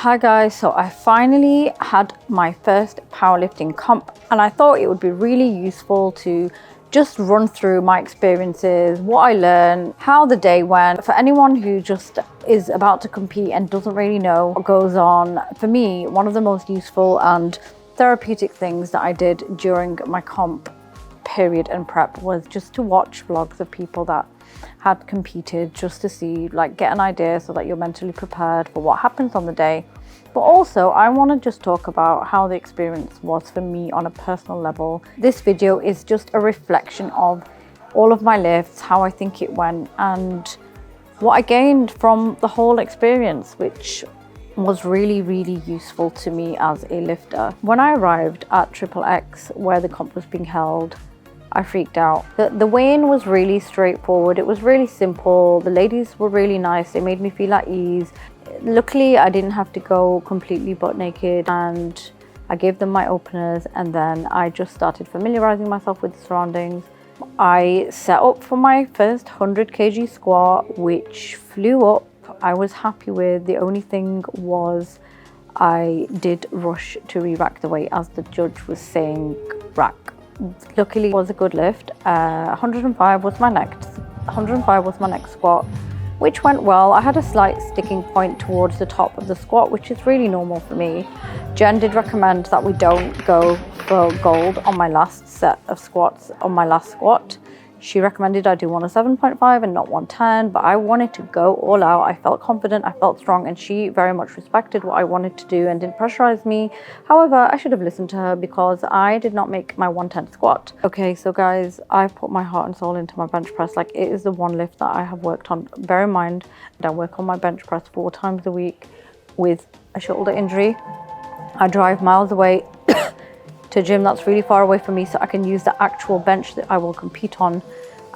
Hi guys, so I finally had my first powerlifting comp and I thought it would be really useful to just run through my experiences, what I learned, how the day went. For anyone who just is about to compete and doesn't really know what goes on, for me, one of the most useful and therapeutic things that I did during my comp period and prep was just to watch vlogs of people that had competed, just to see, like, get an idea so that you're mentally prepared for what happens on the day. But also I want to just talk about how the experience was for me on a personal level. This video is just a reflection of all of my lifts, how I think it went, and what I gained from the whole experience, which was really, really useful to me as a lifter. When I arrived at XXX, where the comp was being held, I freaked out. The weigh-in was really straightforward. It was really simple. The ladies were really nice. They made me feel at ease. Luckily, I didn't have to go completely butt naked, and I gave them my openers, and then I just started familiarizing myself with the surroundings. I set up for my first 100 kg squat, which flew up. I was happy with. The only thing was I did rush to re-rack the weight as the judge was saying rack. Luckily, it was a good lift. 105 was my next squat, which went well. I had a slight sticking point towards the top of the squat, which is really normal for me. Jen did recommend that we don't go for gold on my last set of squats, on my last squat. She recommended I do one of 7.5 and not 110, but I wanted to go all out. I felt confident, I felt strong, and she very much respected what I wanted to do and didn't pressurize me. However, I should have listened to her because I did not make my 110 squat. Okay, so guys, I've put my heart and soul into my bench press. Like, it is the one lift that I have worked on. Bear in mind that I work on my bench press 4 times a week with a shoulder injury. I drive miles away to a gym that's really far away from me so I can use the actual bench that I will compete on,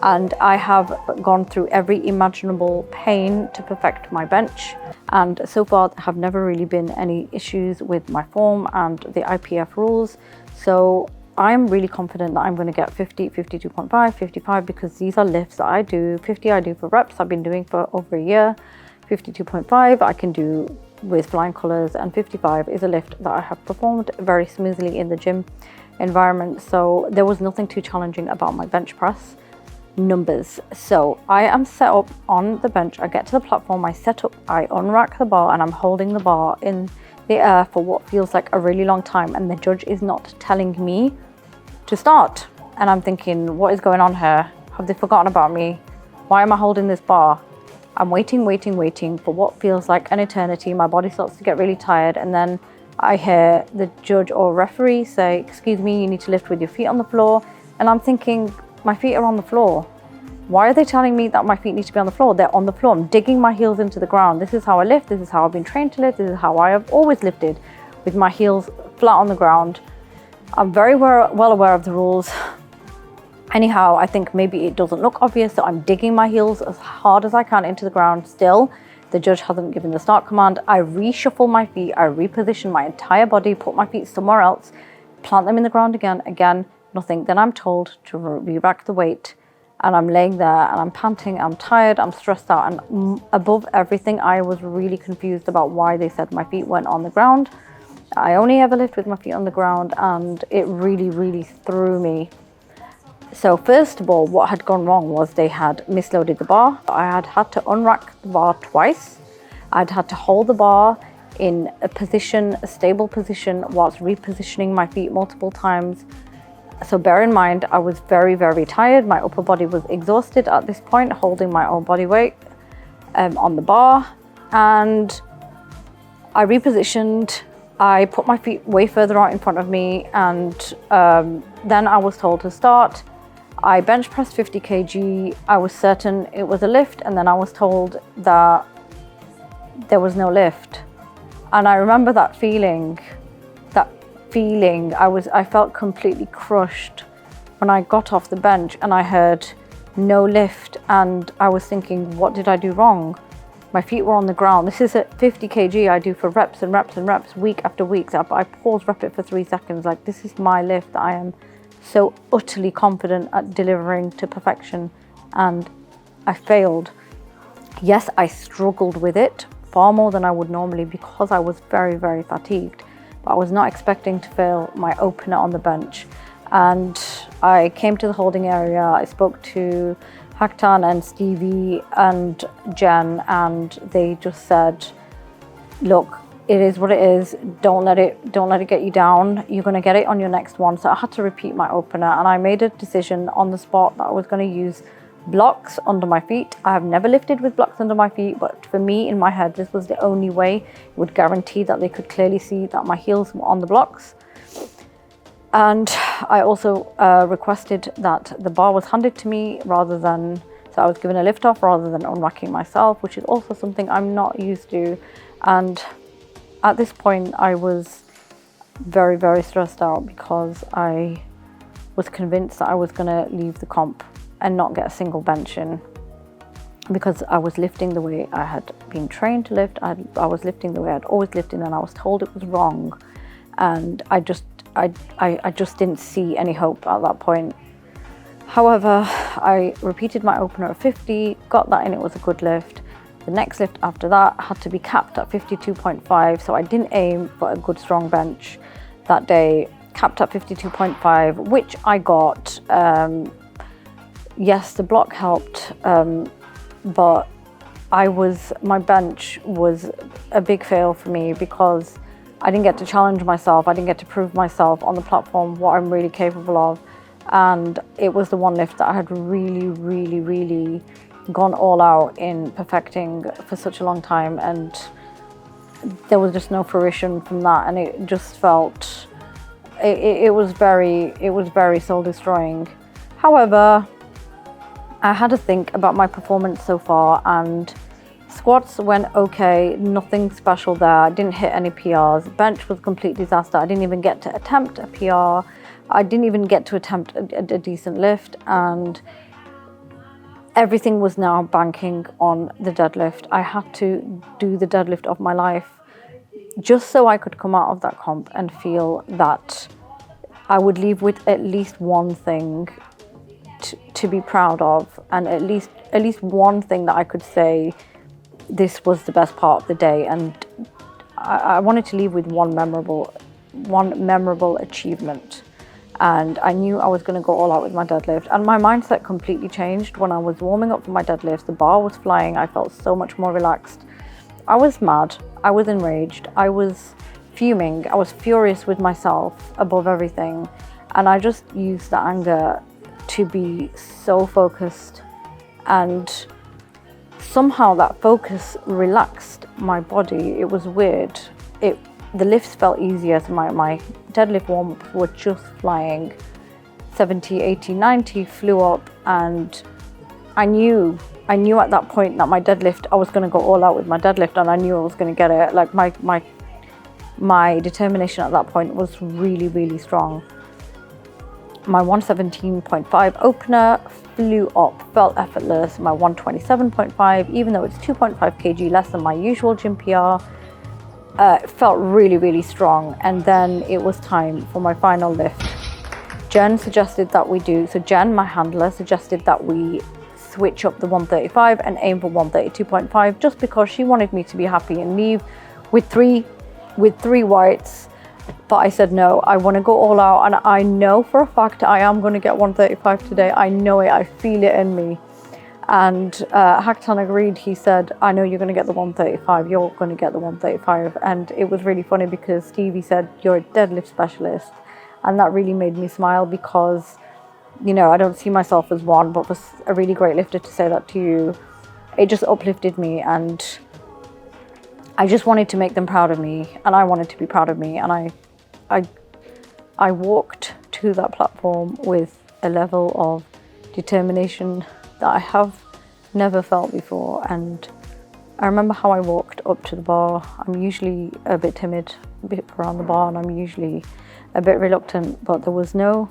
and I have gone through every imaginable pain to perfect my bench, and so far there have never really been any issues with my form and the IPF rules. So I'm really confident that I'm going to get 50, 52.5, 55, because these are lifts that I do. 50 I do for reps, I've been doing for over a year. 52.5 I can do with flying colors, and 55 is a lift that I have performed very smoothly in the gym environment. So there was nothing too challenging about my bench press numbers. So I am set up on the bench. I get to the platform, I set up, I unrack the bar, and I'm holding the bar in the air for what feels like a really long time, and the judge is not telling me to start. And I'm thinking, what is going on here? Have they forgotten about me? Why am I holding this bar? I'm waiting for what feels like an eternity. My body starts to get really tired, and then I hear the judge or referee say, "Excuse me, you need to lift with your feet on the floor." And I'm thinking, my feet are on the floor. Why are they telling me that my feet need to be on the floor? They're on the floor. I'm digging my heels into the ground. This is how I lift. This is how I've been trained to lift. This is how I have always lifted, with my heels flat on the ground. I'm very well aware of the rules. Anyhow, I think maybe it doesn't look obvious, so I'm digging my heels as hard as I can into the ground. Still, the judge hasn't given the start command. I reshuffle my feet, I reposition my entire body, put my feet somewhere else, plant them in the ground again, nothing. Then I'm told to re-rack the weight, and I'm laying there and I'm panting, I'm tired, I'm stressed out, and above everything, I was really confused about why they said my feet weren't on the ground. I only ever lift with my feet on the ground, and it really, really threw me. So first of all, what had gone wrong was they had misloaded the bar. I had to unrack the bar twice. I'd had to hold the bar in a stable position, whilst repositioning my feet multiple times. So bear in mind, I was very, very tired. My upper body was exhausted at this point, holding my own body weight on the bar. And I repositioned. I put my feet way further out in front of me, and then I was told to start. I bench pressed 50 kg. I was certain it was a lift, and then I was told that there was no lift. And I remember that feeling. I felt completely crushed when I got off the bench and I heard no lift, and I was thinking, what did I do wrong? My feet were on the ground. This is at 50 kg I do for reps and reps and reps, week after week. So I pause rep it for 3 seconds. Like, this is my lift that I am so utterly confident at delivering to perfection, and I failed. Yes, I struggled with it far more than I would normally because I was very, very fatigued. But I was not expecting to fail my opener on the bench. And I came to the holding area. I spoke to Haktan and Stevie and Jen, and they just said, look, it is what it is. Don't let it get you down. You're going to get it on your next one. So I had to repeat my opener, and I made a decision on the spot that I was going to use blocks under my feet. I have never lifted with blocks under my feet, but for me, in my head, this was the only way it would guarantee that they could clearly see that my heels were on the blocks. And I also requested that the bar was handed to me rather than, so I was given a lift off rather than unracking myself, which is also something I'm not used to. And at this point, I was very, very stressed out because I was convinced that I was going to leave the comp and not get a single bench in, because I was lifting the way I had been trained to lift. I was lifting the way I'd always lifted, and I was told it was wrong. And I just didn't see any hope at that point. However, I repeated my opener at 50, got that in, it was a good lift. The next lift after that had to be capped at 52.5, so I didn't aim for a good strong bench that day. Capped at 52.5, which I got. Yes, the block helped, but my bench was a big fail for me because I didn't get to challenge myself. I didn't get to prove myself on the platform what I'm really capable of. And it was the one lift that I had really, really, really gone all out in perfecting for such a long time, and there was just no fruition from that, and it just felt it was very soul destroying. However, I had to think about my performance so far, and squats went okay, nothing special there. I didn't hit any PRs. Bench was a complete disaster. I didn't even get to attempt a PR. I didn't even get to attempt a decent lift, and everything was now banking on the deadlift. I had to do the deadlift of my life just so I could come out of that comp and feel that I would leave with at least one thing to be proud of, and at least one thing that I could say, this was the best part of the day. And I wanted to leave with one memorable achievement. And I knew I was going to go all out with my deadlift. And my mindset completely changed when I was warming up for my deadlift. The bar was flying. I felt so much more relaxed. I was mad. I was enraged. I was fuming. I was furious with myself above everything. And I just used that anger to be so focused. And somehow that focus relaxed my body. It was weird. The lifts felt easier, so my deadlift warm-ups were just flying. 70, 80, 90 flew up, and I knew at that point that my deadlift, I was going to go all out with my deadlift, and I knew I was going to get it. Like my determination at that point was really, really strong. My 117.5 opener flew up, felt effortless. My 127.5, even though it's 2.5 kg less than my usual gym PR, felt really, really strong. And then it was time for my final lift. Jen, my handler, suggested that we switch up the 135 and aim for 132.5, just because she wanted me to be happy and leave with three whites. But I said no, I want to go all out, and I know for a fact I am going to get 135 today. I know it, I feel it in me. And Haktan agreed. He said, I know you're going to get the 135, you're going to get the 135. And it was really funny because Stevie said, you're a deadlift specialist. And that really made me smile because, you know, I don't see myself as one, but for a really great lifter to say that to you, it just uplifted me. And I just wanted to make them proud of me, and I wanted to be proud of me. And I walked to that platform with a level of determination that I have never felt before. And I remember how I walked up to the bar. I'm usually a bit timid around the bar, and I'm usually a bit reluctant, but there was no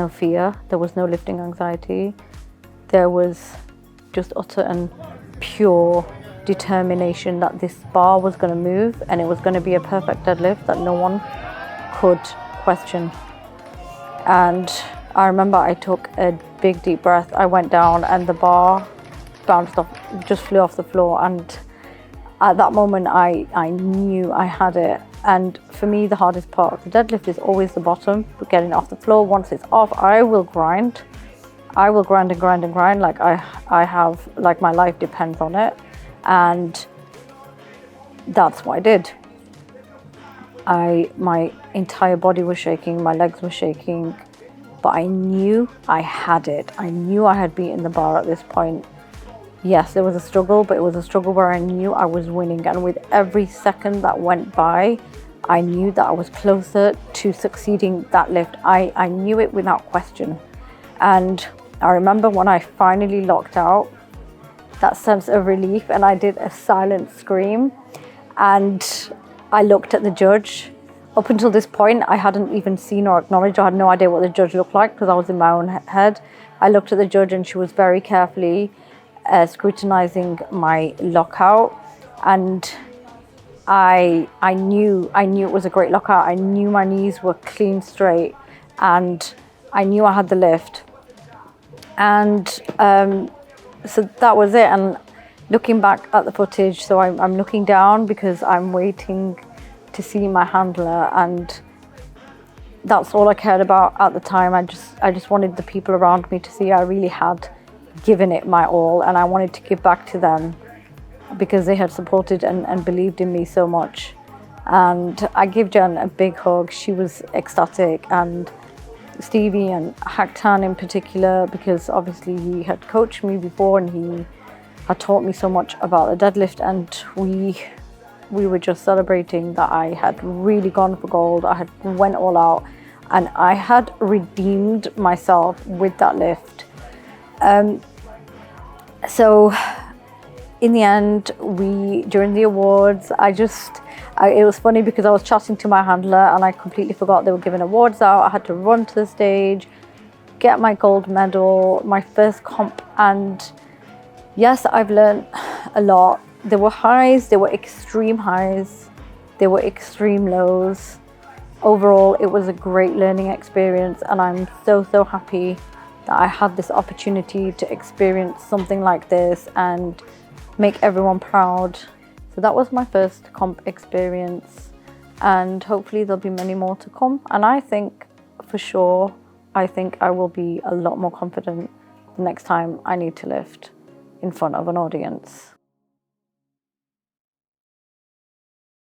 fear, there was no lifting anxiety. There was just utter and pure determination that this bar was going to move, and it was going to be a perfect deadlift that no one could question. And I remember I took a big deep breath. I went down, and the bar bounced off, just flew off the floor, and At that moment, I knew I had it. And for me, the hardest part of the deadlift is always the bottom, getting off the floor. Once it's off, I will grind. I will grind and grind and grind. Like I have, like my life depends on it. And that's what I did. My entire body was shaking, my legs were shaking, but I knew I had it. I knew I had beaten the bar at this point. Yes, there was a struggle, but it was a struggle where I knew I was winning. And with every second that went by, I knew that I was closer to succeeding that lift. I knew it without question. And I remember when I finally locked out, that sense of relief, and I did a silent scream. And I looked at the judge. Up until this point, I hadn't even seen or acknowledged. I had no idea what the judge looked like because I was in my own head. I looked at the judge and she was very carefully scrutinizing my lockout, and I knew it was a great lockout. I knew my knees were clean straight, and I knew I had the lift. And so that was it. And looking back at the footage, so I'm looking down because I'm waiting to see my handler, and that's all I cared about at the time. I just wanted the people around me to see I really had given it my all, and I wanted to give back to them because they had supported and believed in me so much. And I gave Jen a big hug. She was ecstatic, and Stevie and Haktan in particular, because obviously he had coached me before and he had taught me so much about the deadlift, and we were just celebrating that I had really gone for gold. I had went all out and I had redeemed myself with that lift. So in the end, during the awards, it was funny because I was chatting to my handler and I completely forgot they were giving awards out. I had to run to the stage, get my gold medal, my first comp. And yes, I've learned a lot. There were highs, there were extreme highs, there were extreme lows. Overall, it was a great learning experience, and I'm so happy that I had this opportunity to experience something like this and make everyone proud. So that was my first comp experience, and hopefully there'll be many more to come. And I think for sure, I will be a lot more confident the next time I need to lift in front of an audience.